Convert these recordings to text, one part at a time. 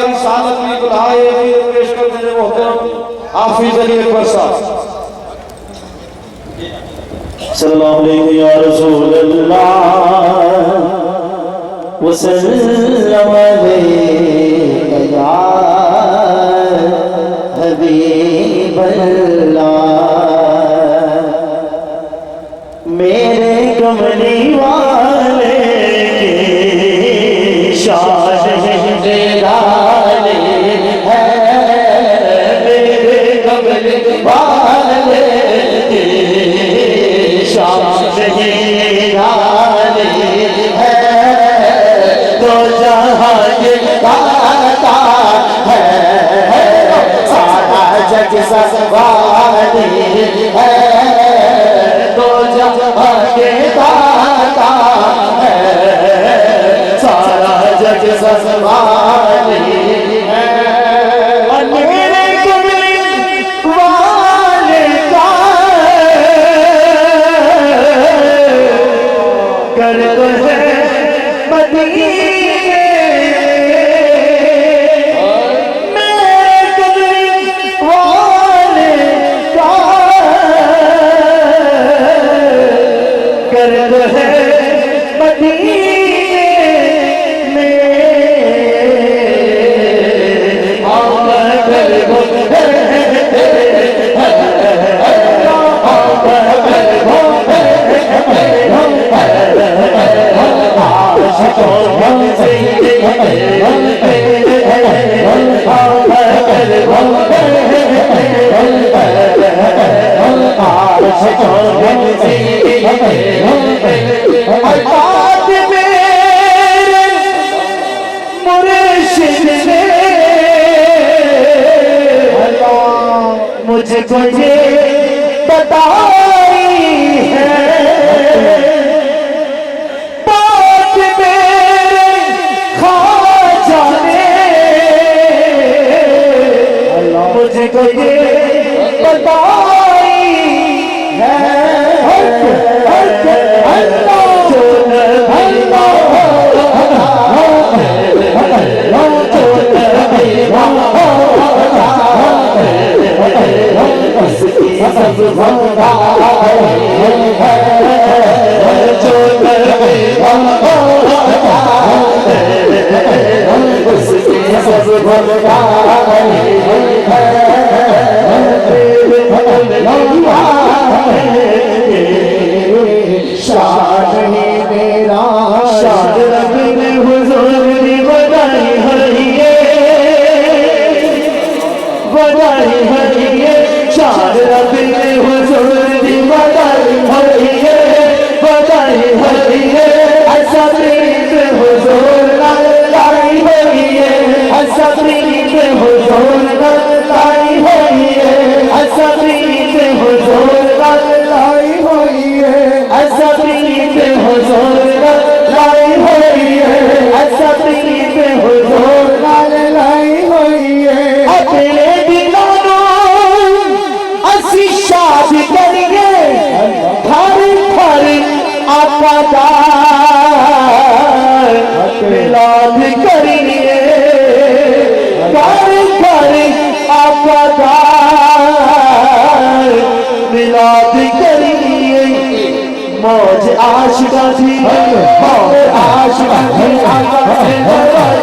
रिसालत में बुलाए पेश कर देने मोहतरम हाफिज अली अकबर साहब सल्लल्लाहु अलैहि या रसूल अल्लाह वसल्लम अलैका या हबीब अल्लाह। मेरे कमली वाले के शान निराले है, मेरे कमली वाले के शान निराले है, तो जहाँ के दाता है, सारा जग सवारी है, तो जहाँ के दाता है, सारा जग सवारी है। मेरे कमली वाले का कर दो है मदीने, मेरे कमली वाले का कर दो है मदीने में। मुझको ये बताई है बात मेरे ख्वाजा ने, मुझको ये बताई है सब शान ही मेरा शान रबी ने हुजूर की बधाई हरिए, बधाई हरिए, शान रबी ने हुजूर की बधाई हरिए, बधाई हरिए, ऐसा प्रीत हुजूर लाई हरिए, ऐसा प्रीत हुजूर लाई हरिए, ऐसा प्रीत हुजूर लाई हरिए, ऐसा प्रीत हुजूर लाई हरिए, ऐसा प्रीत हुजूर लाई हरिए। अपने दिलों असी शादी करिए घर घर आका मिलाद करिए, घर घर आका मिलाद करिए। मौज आशिका थी, मौज आशिका थी, आका से लड़ाई,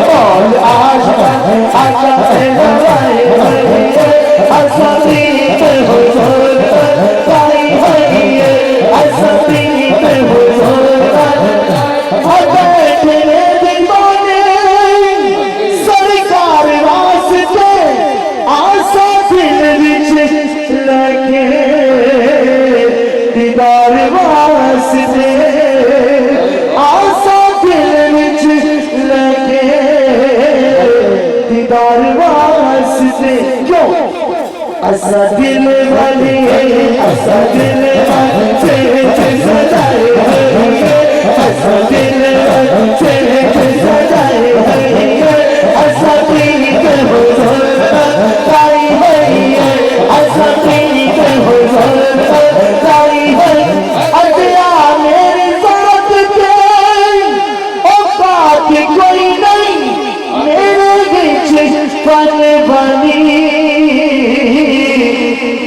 मौज आशिका थी, आका से लड़ाई, ऐसा प्रीत हुजूर लाई हरिए, ऐसा प्रीत हुजूर बैठे दीवाने सरकार वास्ते आसा दिल विच लगे, दीदार वास्ते आसा दिल विच लगे, दीदार वास्ते क्यों असा दिल वाली असा दिल से सजाए हरिए, असा दिल से सजाए हरिए, असा प्रीत हुजूर लाई हरिए, असा प्रीत हुजूर लाई हरिए। अजया मेरी बात पे ओ बात कोई नहीं,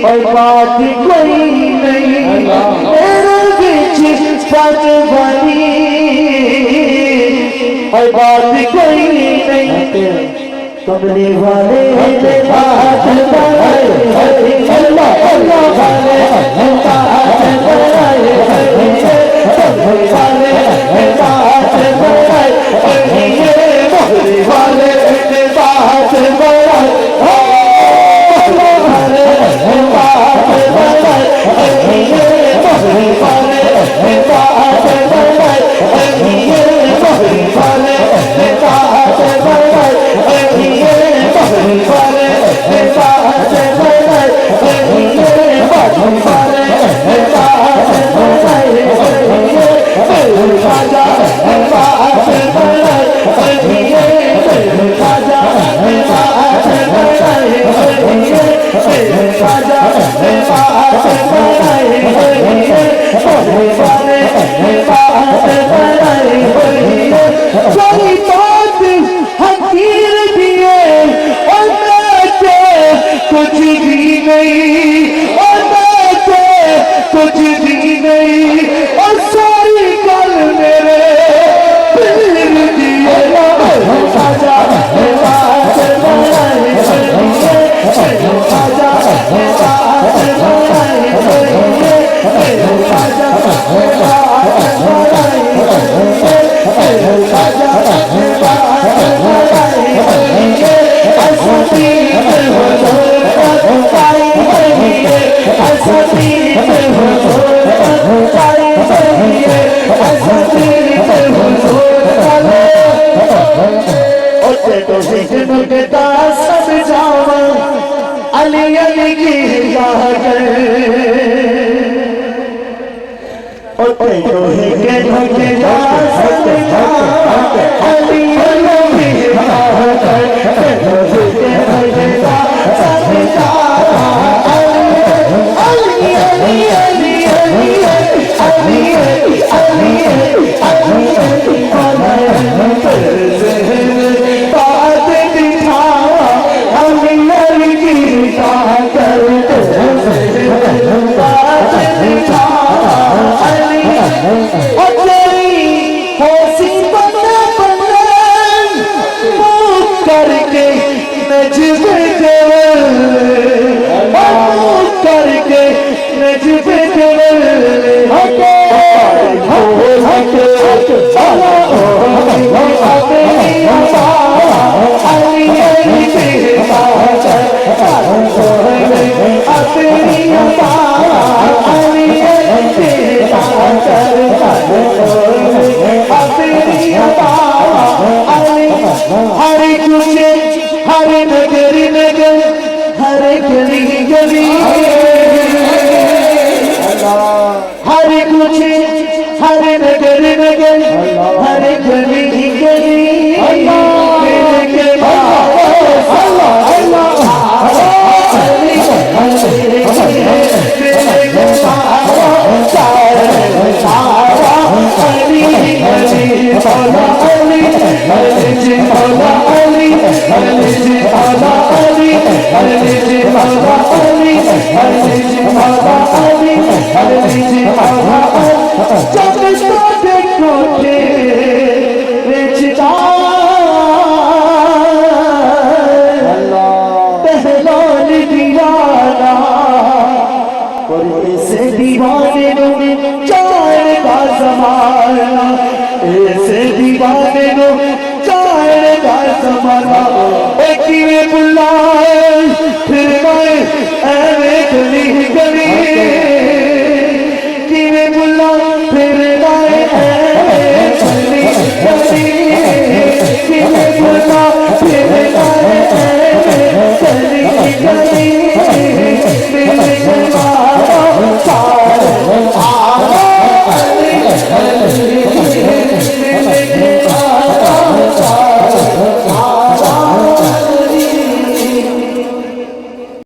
और बात कोई नहीं मेरे बीच बात वाली और बात कोई नहीं कमरे वाले बात बनाए अल्लाह अल्लाह वाले बात बनाए कमरे वाले बात बनाए मोहरे वाले बात बनाए कुछ भी नहीं और कुछ भी नहीं और सारी गल मेरे दिल दिए आजा बात बनाए आजा बात बनाए आजा अली अली की हरे तुझे हरे नगरी नगर हरे गली गली हरे तुझे हरे नगरी नगर हरे गली गली दीवाने चार का जमाना ऐसे दीवाने चार का जमाना एक बुलाए फिर गए ऐवे गली गली किवे बुला फिर गए ऐवे गली गली किवे बुला फिर गए ऐवे गली गली